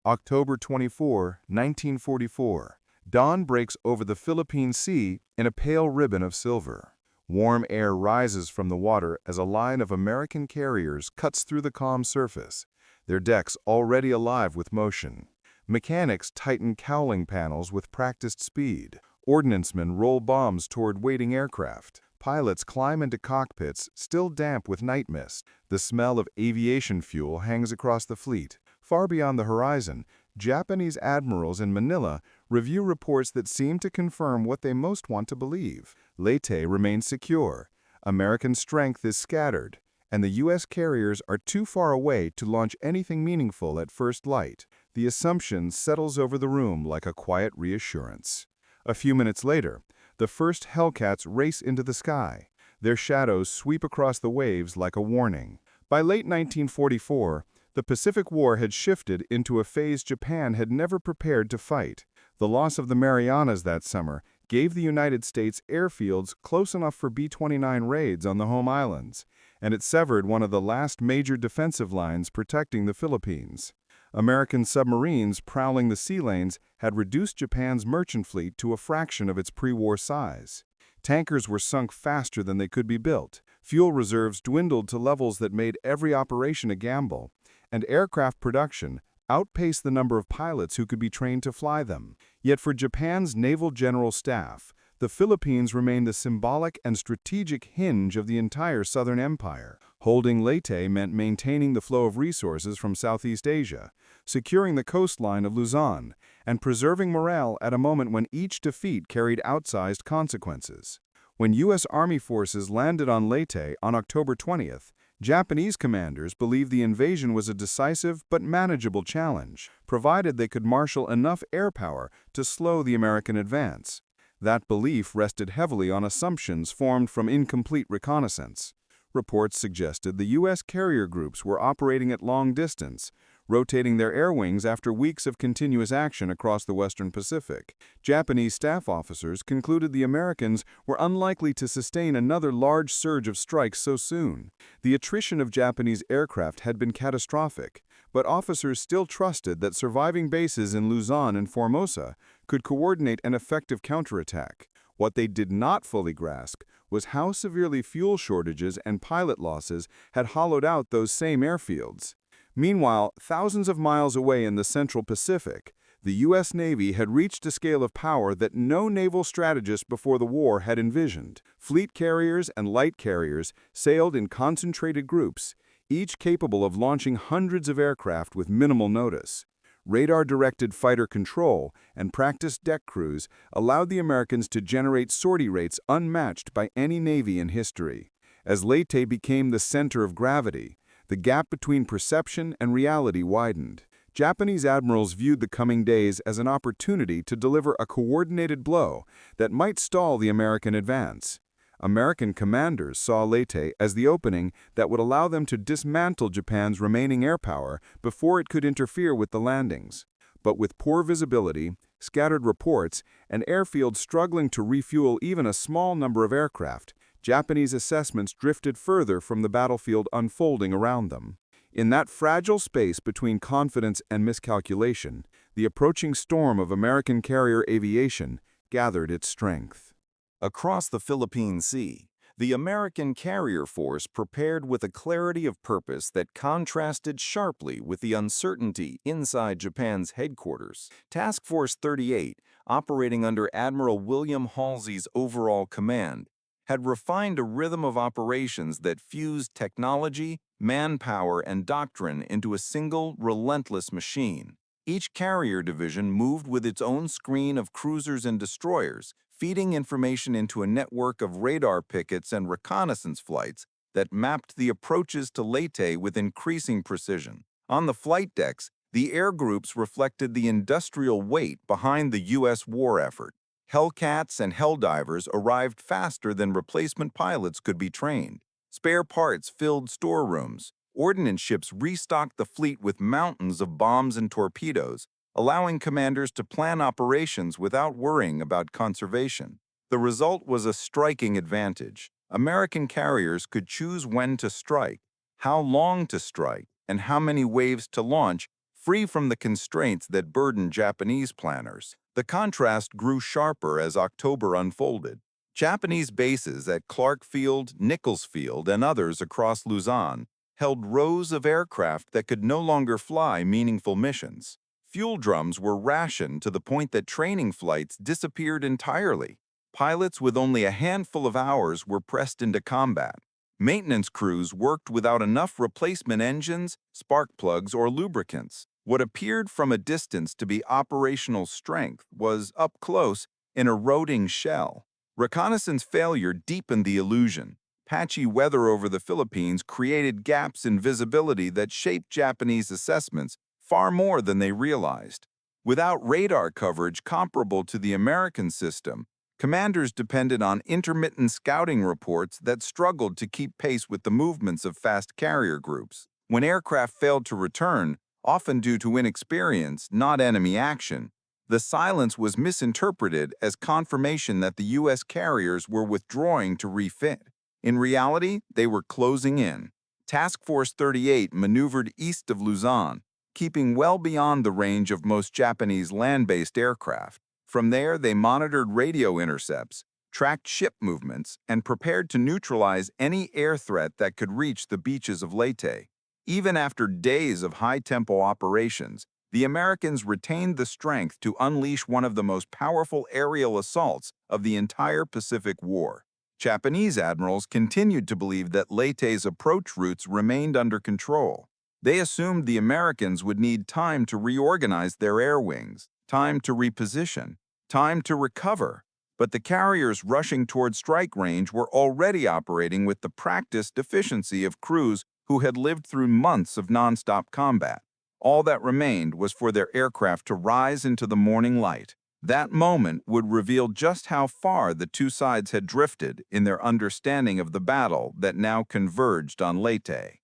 October 24, 1944. Dawn breaks over the Philippine Sea in a pale ribbon of silver. Warm air rises from the water as a line of American carriers cuts through the calm surface, their decks already alive with motion. Mechanics tighten cowling panels with practiced speed. Ordnancemen roll bombs toward waiting aircraft. Pilots climb into cockpits, still damp with night mist. The smell of aviation fuel hangs across the fleet. Far beyond the horizon, Japanese admirals in Manila review reports that seem to confirm what they most want to believe. Leyte remains secure. American strength is scattered, and the U.S. carriers are too far away to launch anything meaningful at first light. The assumption settles over the room like a quiet reassurance. A few minutes later, the first Hellcats race into the sky. Their shadows sweep across the waves like a warning. By late 1944, the Pacific War had shifted into a phase Japan had never prepared to fight. The loss of the Marianas that summer gave the United States airfields close enough for B-29 raids on the home islands, and it severed one of the last major defensive lines protecting the Philippines. American submarines prowling the sea lanes had reduced Japan's merchant fleet to a fraction of its pre-war size. Tankers were sunk faster than they could be built. Fuel reserves dwindled to levels that made every operation a gamble, and aircraft production outpaced the number of pilots who could be trained to fly them. Yet for Japan's naval general staff, the Philippines remained the symbolic and strategic hinge of the entire Southern Empire. Holding Leyte meant maintaining the flow of resources from Southeast Asia, securing the coastline of Luzon, and preserving morale at a moment when each defeat carried outsized consequences. When U.S. Army forces landed on Leyte on October 20th, Japanese commanders believed the invasion was a decisive but manageable challenge, provided they could marshal enough air power to slow the American advance. That belief rested heavily on assumptions formed from incomplete reconnaissance. Reports suggested the U.S. carrier groups were operating at long distance, rotating their air wings after weeks of continuous action across the Western Pacific. Japanese staff officers concluded the Americans were unlikely to sustain another large surge of strikes so soon. The attrition of Japanese aircraft had been catastrophic, but officers still trusted that surviving bases in Luzon and Formosa could coordinate an effective counterattack. What they did not fully grasp was how severely fuel shortages and pilot losses had hollowed out those same airfields. Meanwhile, thousands of miles away in the Central Pacific, the U.S. Navy had reached a scale of power that no naval strategist before the war had envisioned. Fleet carriers and light carriers sailed in concentrated groups, each capable of launching hundreds of aircraft with minimal notice. Radar-directed fighter control and practiced deck crews allowed the Americans to generate sortie rates unmatched by any navy in history. As Leyte became the center of gravity, the gap between perception and reality widened. Japanese admirals viewed the coming days as an opportunity to deliver a coordinated blow that might stall the American advance. American commanders saw Leyte as the opening that would allow them to dismantle Japan's remaining air power before it could interfere with the landings. But with poor visibility, scattered reports, and airfields struggling to refuel even a small number of aircraft, Japanese assessments drifted further from the battlefield unfolding around them. In that fragile space between confidence and miscalculation, the approaching storm of American carrier aviation gathered its strength. Across the Philippine Sea, the American carrier force prepared with a clarity of purpose that contrasted sharply with the uncertainty inside Japan's headquarters. Task Force 38, operating under Admiral William Halsey's overall command, had refined a rhythm of operations that fused technology, manpower, and doctrine into a single, relentless machine. Each carrier division moved with its own screen of cruisers and destroyers, feeding information into a network of radar pickets and reconnaissance flights that mapped the approaches to Leyte with increasing precision. On the flight decks, the air groups reflected the industrial weight behind the U.S. war effort. Hellcats and Helldivers arrived faster than replacement pilots could be trained. Spare parts filled storerooms. Ordnance ships restocked the fleet with mountains of bombs and torpedoes, allowing commanders to plan operations without worrying about conservation. The result was a striking advantage. American carriers could choose when to strike, how long to strike, and how many waves to launch, free from the constraints that burdened Japanese planners. The contrast grew sharper as October unfolded. Japanese bases at Clark Field, Nichols Field, and others across Luzon held rows of aircraft that could no longer fly meaningful missions. Fuel drums were rationed to the point that training flights disappeared entirely. Pilots with only a handful of hours were pressed into combat. Maintenance crews worked without enough replacement engines, spark plugs, or lubricants. What appeared from a distance to be operational strength was, up close, an eroding shell. Reconnaissance failure deepened the illusion. Patchy weather over the Philippines created gaps in visibility that shaped Japanese assessments far more than they realized. Without radar coverage comparable to the American system, commanders depended on intermittent scouting reports that struggled to keep pace with the movements of fast carrier groups. When aircraft failed to return, often due to inexperience, not enemy action, the silence was misinterpreted as confirmation that the U.S. carriers were withdrawing to refit. In reality, they were closing in. Task Force 38 maneuvered east of Luzon, keeping well beyond the range of most Japanese land-based aircraft. From there, they monitored radio intercepts, tracked ship movements, and prepared to neutralize any air threat that could reach the beaches of Leyte. Even after days of high-tempo operations, the Americans retained the strength to unleash one of the most powerful aerial assaults of the entire Pacific War. Japanese admirals continued to believe that Leyte's approach routes remained under control. They assumed the Americans would need time to reorganize their air wings, time to reposition, time to recover. But the carriers rushing toward strike range were already operating with the practiced efficiency of crews who had lived through months of nonstop combat. All that remained was for their aircraft to rise into the morning light. That moment would reveal just how far the two sides had drifted in their understanding of the battle that now converged on Leyte.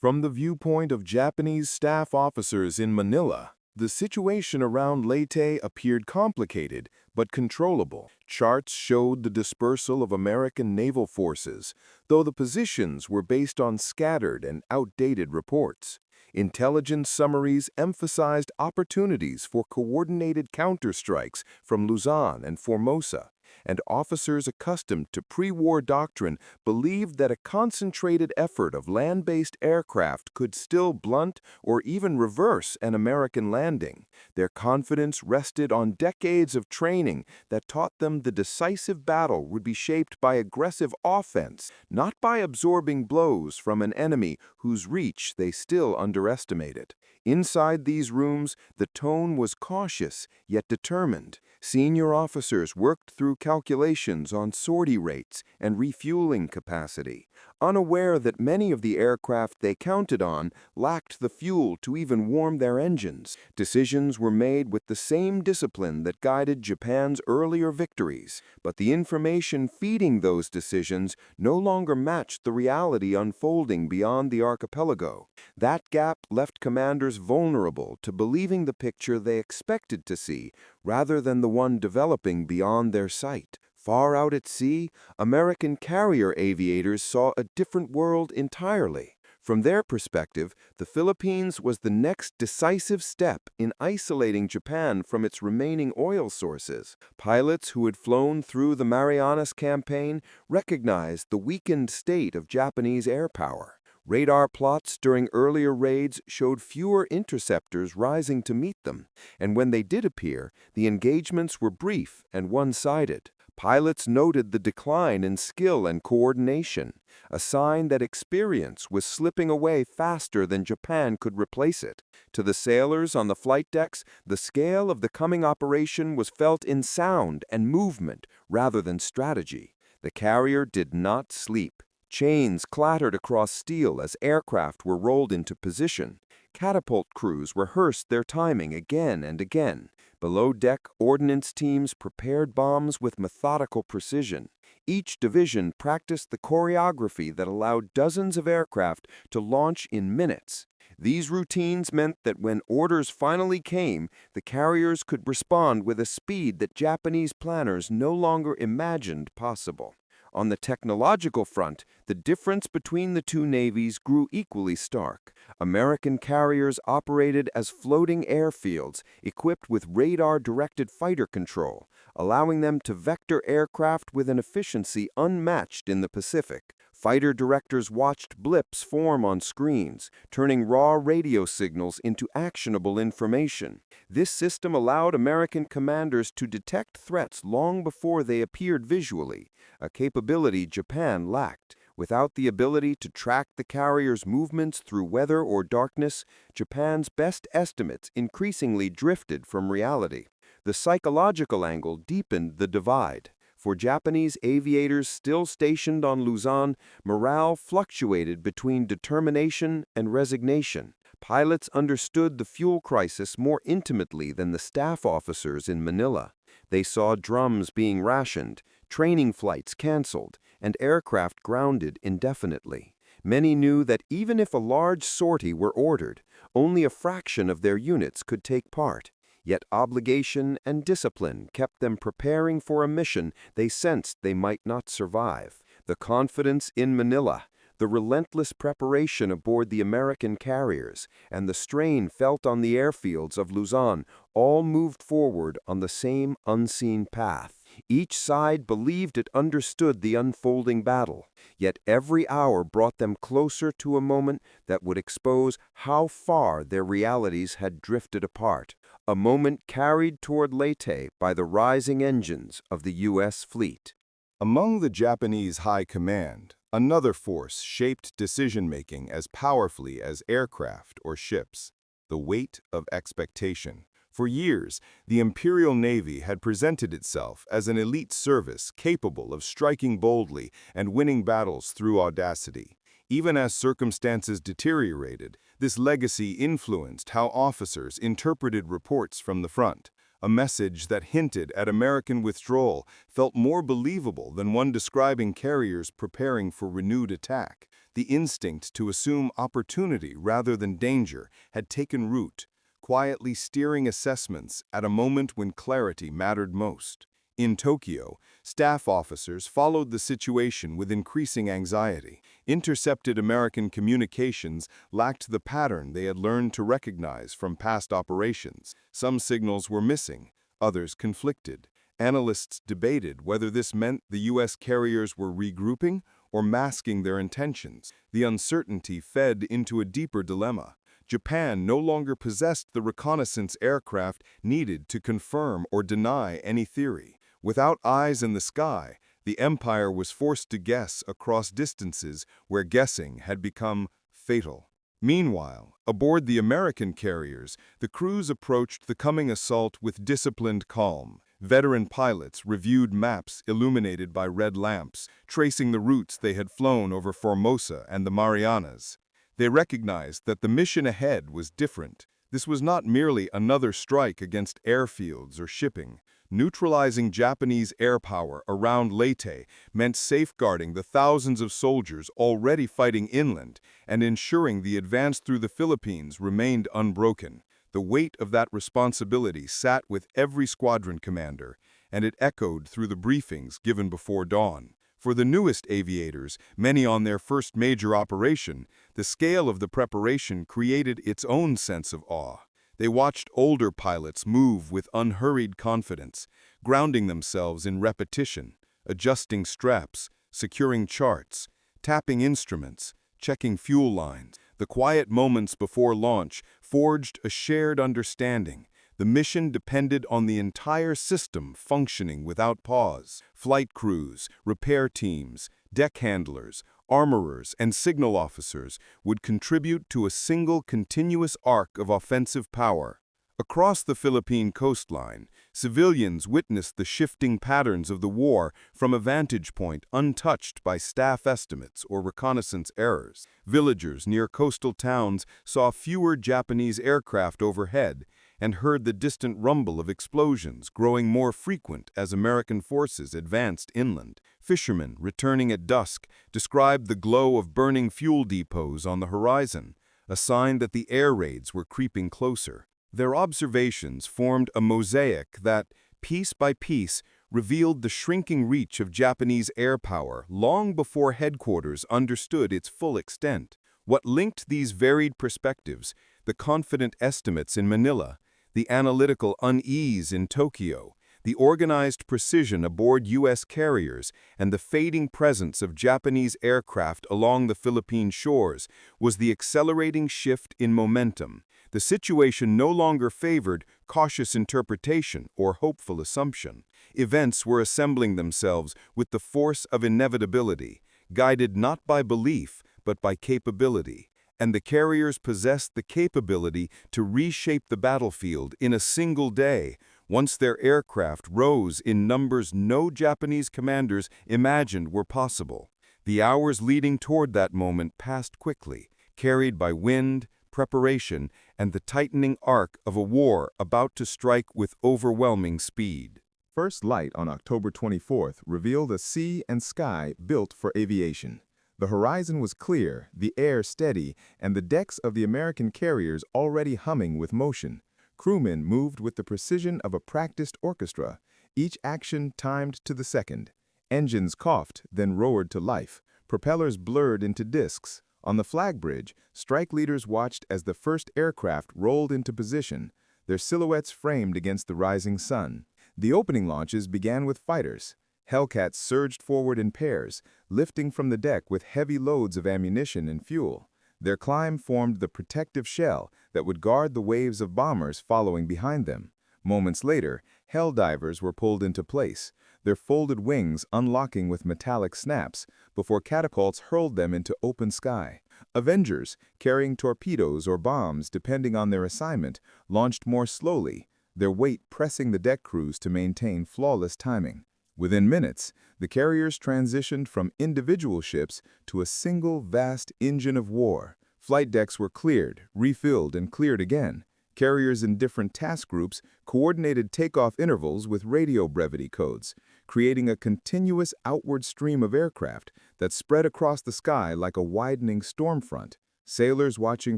From the viewpoint of Japanese staff officers in Manila, the situation around Leyte appeared complicated but controllable. Charts showed the dispersal of American naval forces, though the positions were based on scattered and outdated reports. Intelligence summaries emphasized opportunities for coordinated counterstrikes from Luzon and Formosa, and officers accustomed to pre-war doctrine believed that a concentrated effort of land-based aircraft could still blunt or even reverse an American landing. Their confidence rested on decades of training that taught them the decisive battle would be shaped by aggressive offense, not by absorbing blows from an enemy whose reach they still underestimated. Inside these rooms, the tone was cautious yet determined. Senior officers worked through calculations on sortie rates and refueling capacity, unaware that many of the aircraft they counted on lacked the fuel to even warm their engines. Decisions were made with the same discipline that guided Japan's earlier victories, but the information feeding those decisions no longer matched the reality unfolding beyond the archipelago. That gap left commanders vulnerable to believing the picture they expected to see rather than the one developing beyond their sight. Far out at sea, American carrier aviators saw a different world entirely. From their perspective, the Philippines was the next decisive step in isolating Japan from its remaining oil sources. Pilots who had flown through the Marianas campaign recognized the weakened state of Japanese air power. Radar plots during earlier raids showed fewer interceptors rising to meet them, and when they did appear, the engagements were brief and one-sided. Pilots noted the decline in skill and coordination, a sign that experience was slipping away faster than Japan could replace it. To the sailors on the flight decks, the scale of the coming operation was felt in sound and movement rather than strategy. The carrier did not sleep. Chains clattered across steel as aircraft were rolled into position. Catapult crews rehearsed their timing again and again. Below-deck ordnance teams prepared bombs with methodical precision. Each division practiced the choreography that allowed dozens of aircraft to launch in minutes. These routines meant that when orders finally came, the carriers could respond with a speed that Japanese planners no longer imagined possible. On the technological front, the difference between the two navies grew equally stark. American carriers operated as floating airfields equipped with radar-directed fighter control, allowing them to vector aircraft with an efficiency unmatched in the Pacific. Fighter directors watched blips form on screens, turning raw radio signals into actionable information. This system allowed American commanders to detect threats long before they appeared visually, a capability Japan lacked. Without the ability to track the carrier's movements through weather or darkness, Japan's best estimates increasingly drifted from reality. The psychological angle deepened the divide. For Japanese aviators still stationed on Luzon, morale fluctuated between determination and resignation. Pilots understood the fuel crisis more intimately than the staff officers in Manila. They saw drums being rationed, training flights canceled, and aircraft grounded indefinitely. Many knew that even if a large sortie were ordered, only a fraction of their units could take part. Yet obligation and discipline kept them preparing for a mission they sensed they might not survive. The confidence in Manila, the relentless preparation aboard the American carriers, and the strain felt on the airfields of Luzon all moved forward on the same unseen path. Each side believed it understood the unfolding battle, yet every hour brought them closer to a moment that would expose how far their realities had drifted apart. A moment carried toward Leyte by the rising engines of the U.S. fleet. Among the Japanese high command, another force shaped decision-making as powerfully as aircraft or ships: the weight of expectation. For years, the Imperial Navy had presented itself as an elite service capable of striking boldly and winning battles through audacity. Even as circumstances deteriorated, this legacy influenced how officers interpreted reports from the front. A message that hinted at American withdrawal felt more believable than one describing carriers preparing for renewed attack. The instinct to assume opportunity rather than danger had taken root, quietly steering assessments at a moment when clarity mattered most. In Tokyo, staff officers followed the situation with increasing anxiety. Intercepted American communications lacked the pattern they had learned to recognize from past operations. Some signals were missing, others conflicted. Analysts debated whether this meant the U.S. carriers were regrouping or masking their intentions. The uncertainty fed into a deeper dilemma. Japan no longer possessed the reconnaissance aircraft needed to confirm or deny any theory. Without eyes in the sky, the empire was forced to guess across distances where guessing had become fatal. Meanwhile, aboard the American carriers, the crews approached the coming assault with disciplined calm. Veteran pilots reviewed maps illuminated by red lamps, tracing the routes they had flown over Formosa and the Marianas. They recognized that the mission ahead was different. This was not merely another strike against airfields or shipping. Neutralizing Japanese airpower around Leyte meant safeguarding the thousands of soldiers already fighting inland and ensuring the advance through the Philippines remained unbroken. The weight of that responsibility sat with every squadron commander, and it echoed through the briefings given before dawn. For the newest aviators, many on their first major operation, the scale of the preparation created its own sense of awe. They watched older pilots move with unhurried confidence, grounding themselves in repetition, adjusting straps, securing charts, tapping instruments, checking fuel lines. The quiet moments before launch forged a shared understanding. The mission depended on the entire system functioning without pause. Flight crews, repair teams, deck handlers, armorers, and signal officers would contribute to a single continuous arc of offensive power. Across the Philippine coastline, civilians witnessed the shifting patterns of the war from a vantage point untouched by staff estimates or reconnaissance errors. Villagers near coastal towns saw fewer Japanese aircraft overhead and heard the distant rumble of explosions growing more frequent as American forces advanced inland. Fishermen, returning at dusk, described the glow of burning fuel depots on the horizon, a sign that the air raids were creeping closer. Their observations formed a mosaic that, piece by piece, revealed the shrinking reach of Japanese air power long before headquarters understood its full extent. What linked these varied perspectives, the confident estimates in Manila, the analytical unease in Tokyo, the organized precision aboard U.S. carriers, and the fading presence of Japanese aircraft along the Philippine shores, was the accelerating shift in momentum. The situation no longer favored cautious interpretation or hopeful assumption. Events were assembling themselves with the force of inevitability, guided not by belief, but by capability. And the carriers possessed the capability to reshape the battlefield in a single day, once their aircraft rose in numbers no Japanese commanders imagined were possible. The hours leading toward that moment passed quickly, carried by wind, preparation, and the tightening arc of a war about to strike with overwhelming speed. First light on October 24th revealed a sea and sky built for aviation. The horizon was clear, the air steady, and the decks of the American carriers already humming with motion. Crewmen moved with the precision of a practiced orchestra, each action timed to the second. Engines coughed, then roared to life. Propellers blurred into discs. On the flag bridge, strike leaders watched as the first aircraft rolled into position, their silhouettes framed against the rising sun. The opening launches began with fighters. Hellcats surged forward in pairs, lifting from the deck with heavy loads of ammunition and fuel. Their climb formed the protective shell that would guard the waves of bombers following behind them. Moments later, Helldivers were pulled into place, their folded wings unlocking with metallic snaps before catapults hurled them into open sky. Avengers, carrying torpedoes or bombs depending on their assignment, launched more slowly, their weight pressing the deck crews to maintain flawless timing. Within minutes, the carriers transitioned from individual ships to a single vast engine of war. Flight decks were cleared, refilled, and cleared again. Carriers in different task groups coordinated takeoff intervals with radio brevity codes, creating a continuous outward stream of aircraft that spread across the sky like a widening storm front. Sailors watching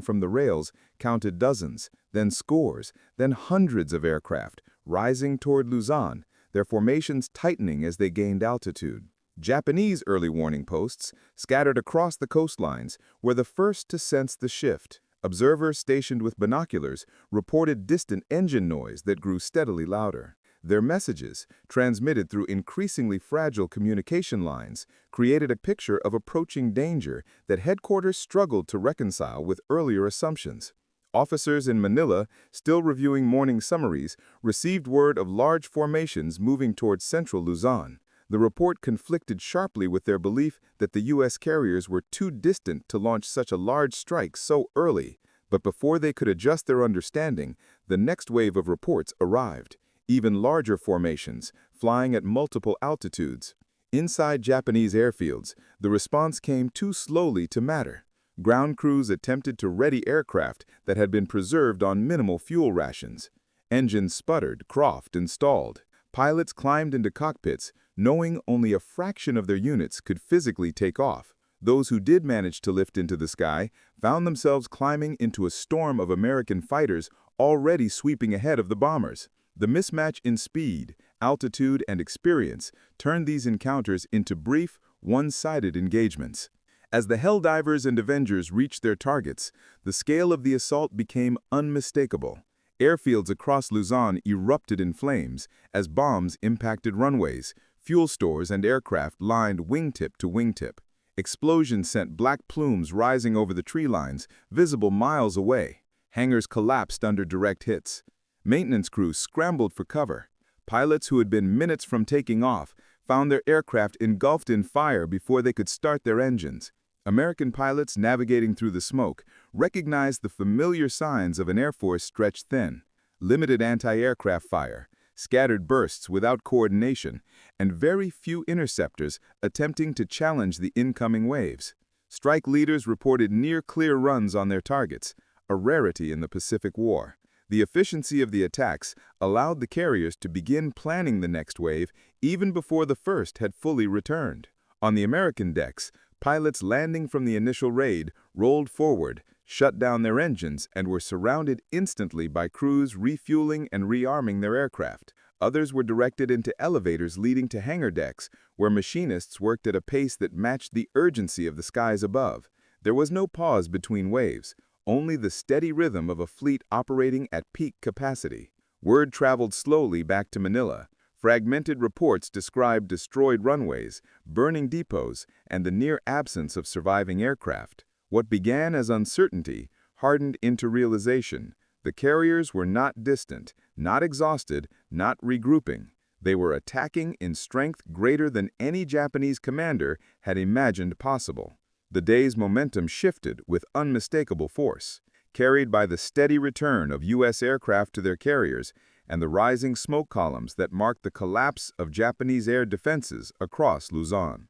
from the rails counted dozens, then scores, then hundreds of aircraft, rising toward Luzon, their formations tightening as they gained altitude. Japanese early warning posts, scattered across the coastlines, were the first to sense the shift. Observers stationed with binoculars reported distant engine noise that grew steadily louder. Their messages, transmitted through increasingly fragile communication lines, created a picture of approaching danger that headquarters struggled to reconcile with earlier assumptions. Officers in Manila, still reviewing morning summaries, received word of large formations moving towards central Luzon. The report conflicted sharply with their belief that the U.S. carriers were too distant to launch such a large strike so early. But before they could adjust their understanding, the next wave of reports arrived. Even larger formations, flying at multiple altitudes. Inside Japanese airfields, the response came too slowly to matter. Ground crews attempted to ready aircraft that had been preserved on minimal fuel rations. Engines sputtered, coughed, and stalled. Pilots climbed into cockpits, knowing only a fraction of their units could physically take off. Those who did manage to lift into the sky found themselves climbing into a storm of American fighters already sweeping ahead of the bombers. The mismatch in speed, altitude, and experience turned these encounters into brief, one-sided engagements. As the Helldivers and Avengers reached their targets, the scale of the assault became unmistakable. Airfields across Luzon erupted in flames as bombs impacted runways, fuel stores and aircraft lined wingtip to wingtip. Explosions sent black plumes rising over the tree lines, visible miles away. Hangars collapsed under direct hits. Maintenance crews scrambled for cover. Pilots who had been minutes from taking off found their aircraft engulfed in fire before they could start their engines. American pilots navigating through the smoke recognized the familiar signs of an air force stretched thin: limited anti-aircraft fire, scattered bursts without coordination, and very few interceptors attempting to challenge the incoming waves. Strike leaders reported near-clear runs on their targets, a rarity in the Pacific War. The efficiency of the attacks allowed the carriers to begin planning the next wave even before the first had fully returned. On the American decks, pilots landing from the initial raid rolled forward, shut down their engines, and were surrounded instantly by crews refueling and rearming their aircraft. Others were directed into elevators leading to hangar decks, where machinists worked at a pace that matched the urgency of the skies above. There was no pause between waves, only the steady rhythm of a fleet operating at peak capacity. Word traveled slowly back to Manila. Fragmented reports described destroyed runways, burning depots, and the near absence of surviving aircraft. What began as uncertainty hardened into realization. The carriers were not distant, not exhausted, not regrouping. They were attacking in strength greater than any Japanese commander had imagined possible. The day's momentum shifted with unmistakable force, carried by the steady return of U.S. aircraft to their carriers and the rising smoke columns that marked the collapse of Japanese air defenses across Luzon.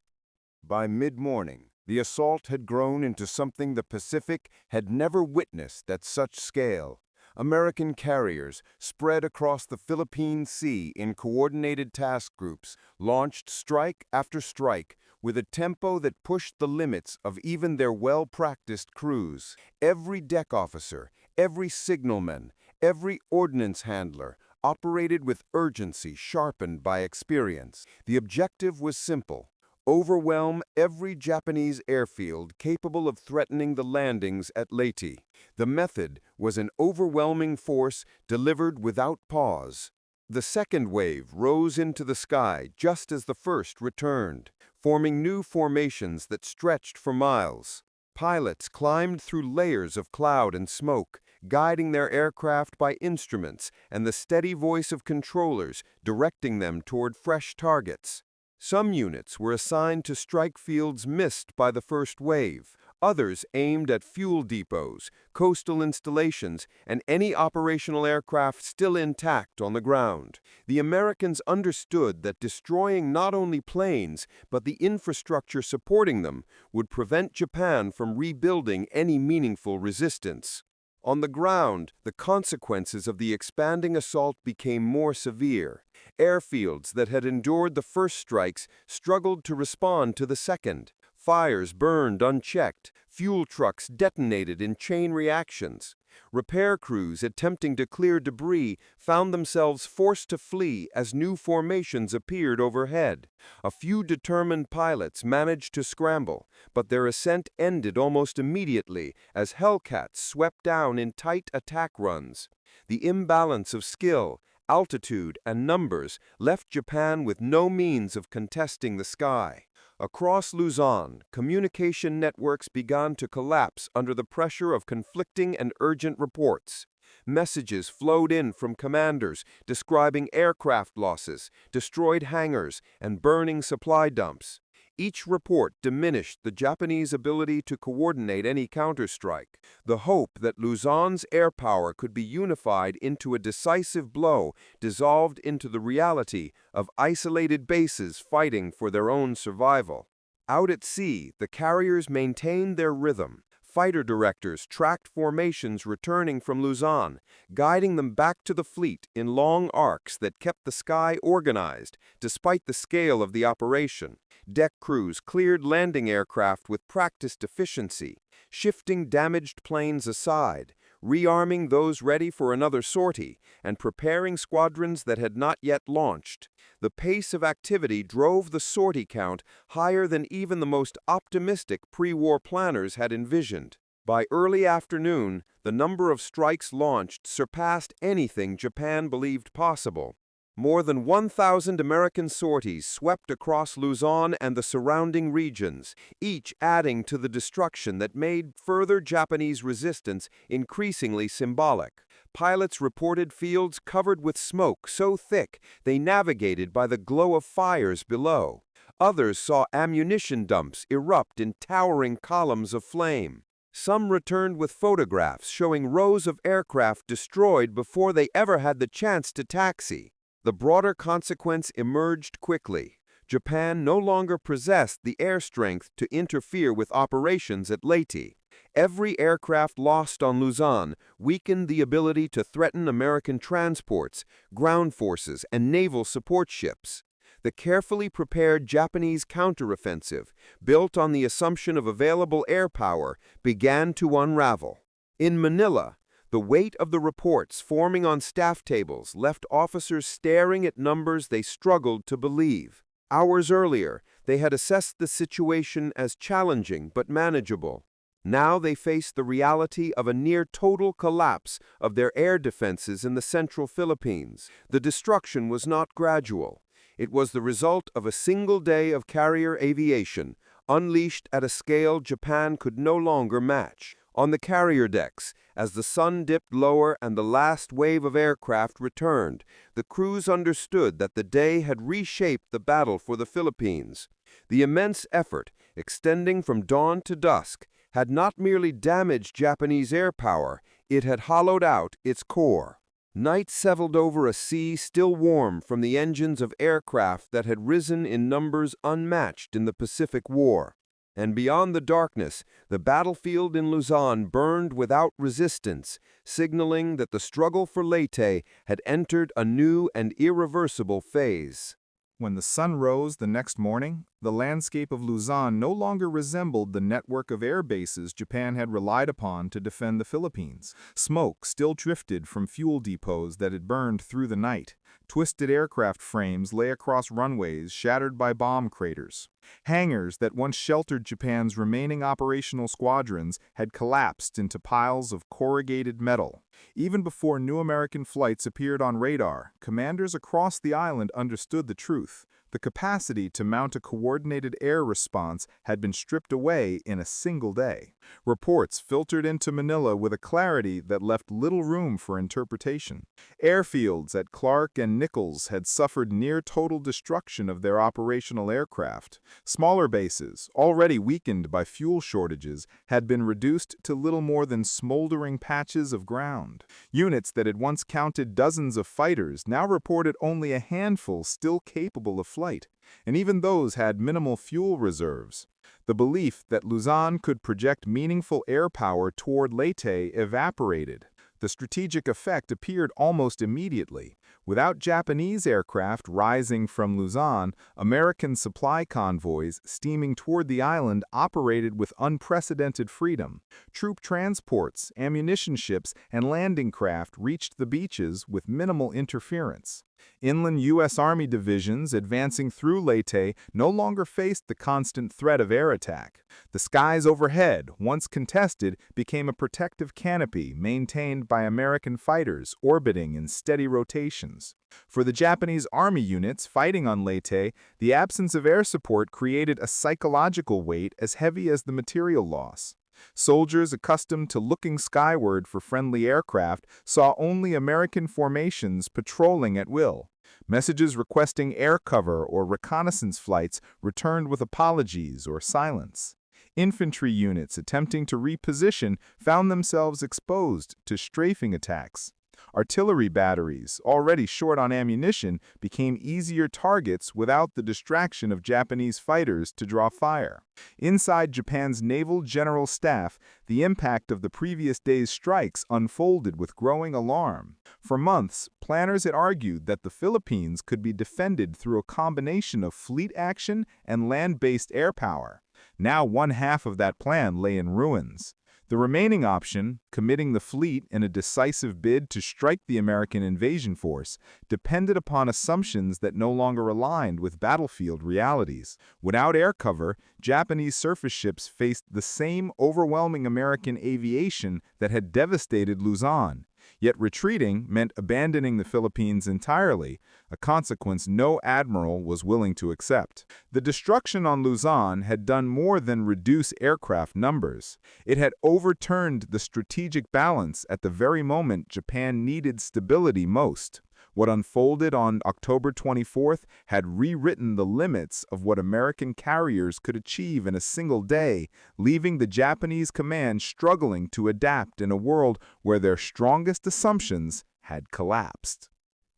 By mid-morning, the assault had grown into something the Pacific had never witnessed at such scale. American carriers, spread across the Philippine Sea in coordinated task groups, launched strike after strike with a tempo that pushed the limits of even their well-practiced crews. Every deck officer, every signalman, every ordnance handler operated with urgency sharpened by experience. The objective was simple: overwhelm every Japanese airfield capable of threatening the landings at Leyte. The method was an overwhelming force delivered without pause. The second wave rose into the sky just as the first returned, forming new formations that stretched for miles. Pilots climbed through layers of cloud and smoke, guiding their aircraft by instruments and the steady voice of controllers directing them toward fresh targets. Some units were assigned to strike fields missed by the first wave. Others aimed at fuel depots, coastal installations, and any operational aircraft still intact on the ground. The Americans understood that destroying not only planes, but the infrastructure supporting them would prevent Japan from rebuilding any meaningful resistance. On the ground, the consequences of the expanding assault became more severe. Airfields that had endured the first strikes struggled to respond to the second. Fires burned unchecked. Fuel trucks detonated in chain reactions. Repair crews attempting to clear debris found themselves forced to flee as new formations appeared overhead. A few determined pilots managed to scramble, but their ascent ended almost immediately as Hellcats swept down in tight attack runs. The imbalance of skill, altitude, and numbers left Japan with no means of contesting the sky. Across Luzon, communication networks began to collapse under the pressure of conflicting and urgent reports. Messages flowed in from commanders describing aircraft losses, destroyed hangars, and burning supply dumps. Each report diminished the Japanese ability to coordinate any counterstrike. The hope that Luzon's airpower could be unified into a decisive blow dissolved into the reality of isolated bases fighting for their own survival. Out at sea, the carriers maintained their rhythm. Fighter directors tracked formations returning from Luzon, guiding them back to the fleet in long arcs that kept the sky organized despite the scale of the operation. Deck crews cleared landing aircraft with practiced efficiency, shifting damaged planes aside, rearming those ready for another sortie, and preparing squadrons that had not yet launched. The pace of activity drove the sortie count higher than even the most optimistic pre-war planners had envisioned. By early afternoon, the number of strikes launched surpassed anything Japan believed possible. More than 1,000 American sorties swept across Luzon and the surrounding regions, each adding to the destruction that made further Japanese resistance increasingly symbolic. Pilots reported fields covered with smoke so thick they navigated by the glow of fires below. Others saw ammunition dumps erupt in towering columns of flame. Some returned with photographs showing rows of aircraft destroyed before they ever had the chance to taxi. The broader consequence emerged quickly. Japan no longer possessed the air strength to interfere with operations at Leyte. Every aircraft lost on Luzon weakened the ability to threaten American transports, ground forces, and naval support ships. The carefully prepared Japanese counteroffensive, built on the assumption of available air power, began to unravel. In Manila, The weight of the reports forming on staff tables left officers staring at numbers they struggled to believe. Hours earlier, they had assessed the situation as challenging but manageable. Now they faced the reality of a near-total collapse of their air defenses in the central Philippines. The destruction was not gradual. It was the result of a single day of carrier aviation, unleashed at a scale Japan could no longer match. On the carrier decks, as the sun dipped lower and the last wave of aircraft returned, the crews understood that the day had reshaped the battle for the Philippines. The immense effort, extending from dawn to dusk, had not merely damaged Japanese air power, it had hollowed out its core. Night settled over a sea still warm from the engines of aircraft that had risen in numbers unmatched in the Pacific War. And beyond the darkness, the battlefield in Luzon burned without resistance, signaling that the struggle for Leyte had entered a new and irreversible phase. When the sun rose the next morning, the landscape of Luzon no longer resembled the network of air bases Japan had relied upon to defend the Philippines. Smoke still drifted from fuel depots that had burned through the night. Twisted aircraft frames lay across runways shattered by bomb craters. Hangars that once sheltered Japan's remaining operational squadrons had collapsed into piles of corrugated metal. Even before new American flights appeared on radar, commanders across the island understood the truth. The capacity to mount a coordinated air response had been stripped away in a single day. Reports filtered into Manila with a clarity that left little room for interpretation. Airfields at Clark and Nichols had suffered near-total destruction of their operational aircraft. Smaller bases, already weakened by fuel shortages, had been reduced to little more than smoldering patches of ground. Units that had once counted dozens of fighters now reported only a handful still capable of flight, and even those had minimal fuel reserves. The belief that Luzon could project meaningful air power toward Leyte evaporated. The strategic effect appeared almost immediately. Without Japanese aircraft rising from Luzon, American supply convoys steaming toward the island operated with unprecedented freedom. Troop transports, ammunition ships, and landing craft reached the beaches with minimal interference. Inland U.S. Army divisions advancing through Leyte no longer faced the constant threat of air attack. The skies overhead, once contested, became a protective canopy maintained by American fighters orbiting in steady rotations. For the Japanese Army units fighting on Leyte, the absence of air support created a psychological weight as heavy as the material loss. Soldiers accustomed to looking skyward for friendly aircraft saw only American formations patrolling at will. Messages requesting air cover or reconnaissance flights returned with apologies or silence. Infantry units attempting to reposition found themselves exposed to strafing attacks. Artillery batteries, already short on ammunition, became easier targets without the distraction of Japanese fighters to draw fire. Inside Japan's Naval General Staff, the impact of the previous day's strikes unfolded with growing alarm. For months, planners had argued that the Philippines could be defended through a combination of fleet action and land-based air power. Now one half of that plan lay in ruins. The remaining option, committing the fleet in a decisive bid to strike the American invasion force, depended upon assumptions that no longer aligned with battlefield realities. Without air cover, Japanese surface ships faced the same overwhelming American aviation that had devastated Luzon. Yet retreating meant abandoning the Philippines entirely, a consequence no admiral was willing to accept. The destruction on Luzon had done more than reduce aircraft numbers. It had overturned the strategic balance at the very moment Japan needed stability most. What unfolded on October 24th had rewritten the limits of what American carriers could achieve in a single day, leaving the Japanese command struggling to adapt in a world where their strongest assumptions had collapsed.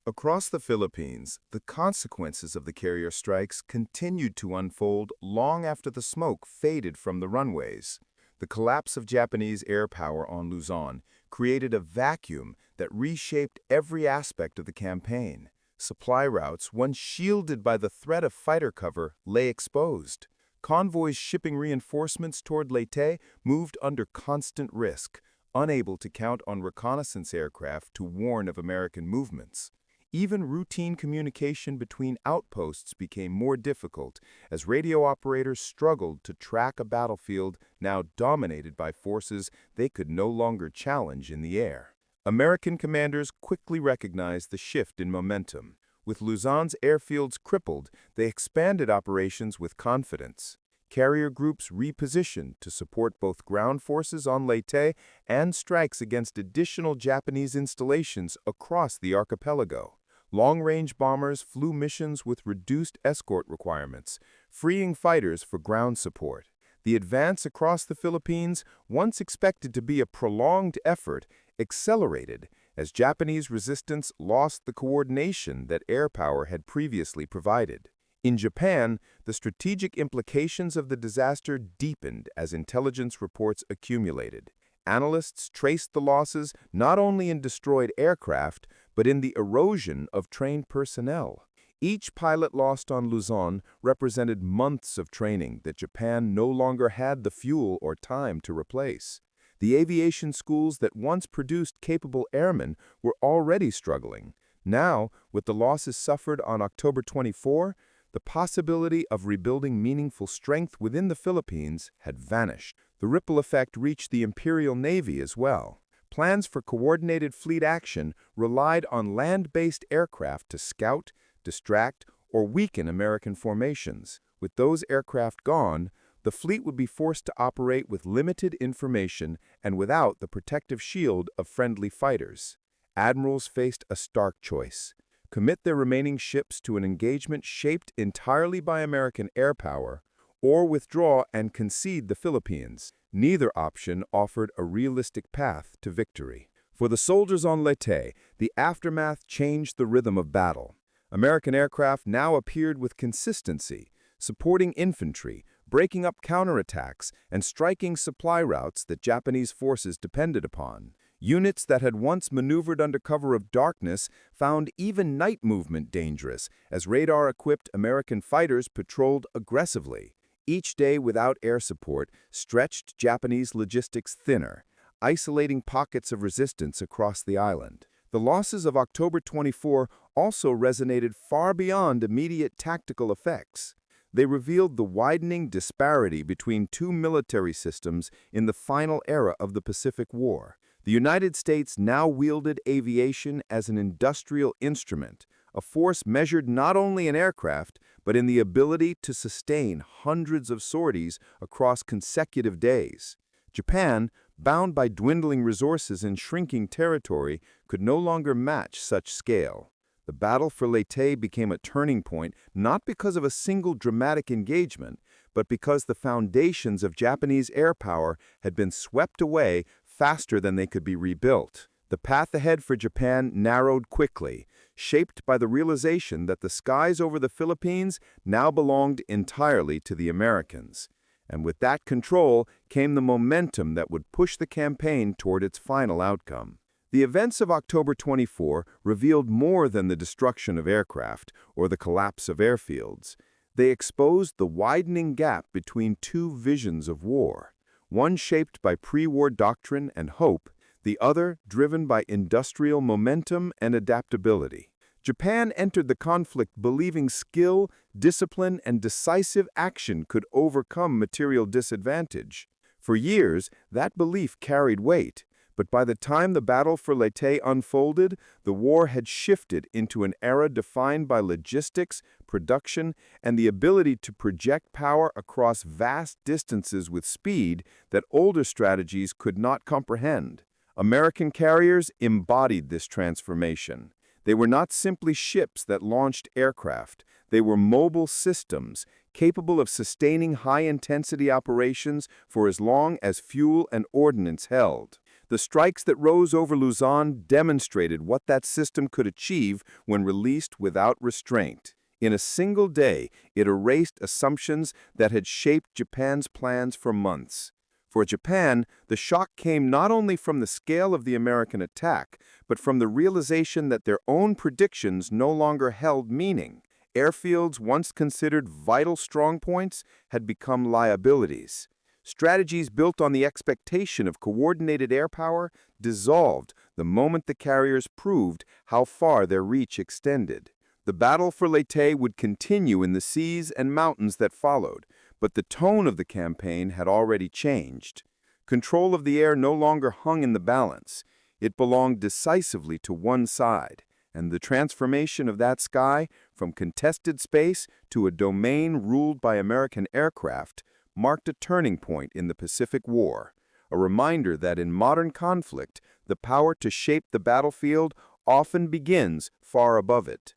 Across the Philippines, the consequences of the carrier strikes continued to unfold long after the smoke faded from the runways. The collapse of Japanese air power on Luzon created a vacuum that reshaped every aspect of the campaign. Supply routes, once shielded by the threat of fighter cover, lay exposed. Convoys shipping reinforcements toward Leyte moved under constant risk. unable to count on reconnaissance aircraft to warn of American movements. Even routine communication between outposts became more difficult as radio operators struggled to track a battlefield now dominated by forces they could no longer challenge in the air. American commanders quickly recognized the shift in momentum. With Luzon's airfields crippled, they expanded operations with confidence. Carrier groups repositioned to support both ground forces on Leyte and strikes against additional Japanese installations across the archipelago. Long-range bombers flew missions with reduced escort requirements, freeing fighters for ground support. The advance across the Philippines, once expected to be a prolonged effort, accelerated as Japanese resistance lost the coordination that air power had previously provided. In Japan, the strategic implications of the disaster deepened as intelligence reports accumulated. Analysts traced the losses not only in destroyed aircraft, but in the erosion of trained personnel. Each pilot lost on Luzon represented months of training that Japan no longer had the fuel or time to replace. The aviation schools that once produced capable airmen were already struggling. Now, with the losses suffered on October 24, the possibility of rebuilding meaningful strength within the Philippines had vanished. The ripple effect reached the Imperial Navy as well. Plans for coordinated fleet action relied on land-based aircraft to scout, distract, or weaken American formations. With those aircraft gone, the fleet would be forced to operate with limited information and without the protective shield of friendly fighters. Admirals faced a stark choice: commit their remaining ships to an engagement shaped entirely by American air power, or withdraw and concede the Philippines. Neither option offered a realistic path to victory. For the soldiers on Leyte, the aftermath changed the rhythm of battle. American aircraft now appeared with consistency, supporting infantry, breaking up counterattacks, and striking supply routes that Japanese forces depended upon. Units that had once maneuvered under cover of darkness found even night movement dangerous as radar-equipped American fighters patrolled aggressively. Each day without air support stretched Japanese logistics thinner, isolating pockets of resistance across the island. The losses of October 24 also resonated far beyond immediate tactical effects. They revealed the widening disparity between two military systems in the final era of the Pacific War. The United States now wielded aviation as an industrial instrument, a force measured not only in aircraft, but in the ability to sustain hundreds of sorties across consecutive days. Japan, bound by dwindling resources and shrinking territory, could no longer match such scale. The battle for Leyte became a turning point not because of a single dramatic engagement, but because the foundations of Japanese air power had been swept away faster than they could be rebuilt. The path ahead for Japan narrowed quickly, shaped by the realization that the skies over the Philippines now belonged entirely to the Americans. And with that control came the momentum that would push the campaign toward its final outcome. The events of October 24 revealed more than the destruction of aircraft or the collapse of airfields. They exposed the widening gap between two visions of war, one shaped by pre-war doctrine and hope, the other driven by industrial momentum and adaptability. Japan entered the conflict believing skill, discipline, and decisive action could overcome material disadvantage. For years, that belief carried weight, but by the time the battle for Leyte unfolded, the war had shifted into an era defined by logistics, production, and the ability to project power across vast distances with speed that older strategies could not comprehend. American carriers embodied this transformation. They were not simply ships that launched aircraft. They were mobile systems, capable of sustaining high-intensity operations for as long as fuel and ordnance held. The strikes that rose over Luzon demonstrated what that system could achieve when released without restraint. In a single day, it erased assumptions that had shaped Japan's plans for months. For Japan, the shock came not only from the scale of the American attack, but from the realization that their own predictions no longer held meaning. Airfields once considered vital strongpoints had become liabilities. Strategies built on the expectation of coordinated air power dissolved the moment the carriers proved how far their reach extended. The battle for Leyte would continue in the seas and mountains that followed, but the tone of the campaign had already changed. Control of the air no longer hung in the balance. It belonged decisively to one side, and the transformation of that sky from contested space to a domain ruled by American aircraft marked a turning point in the Pacific War, a reminder that in modern conflict, the power to shape the battlefield often begins far above it.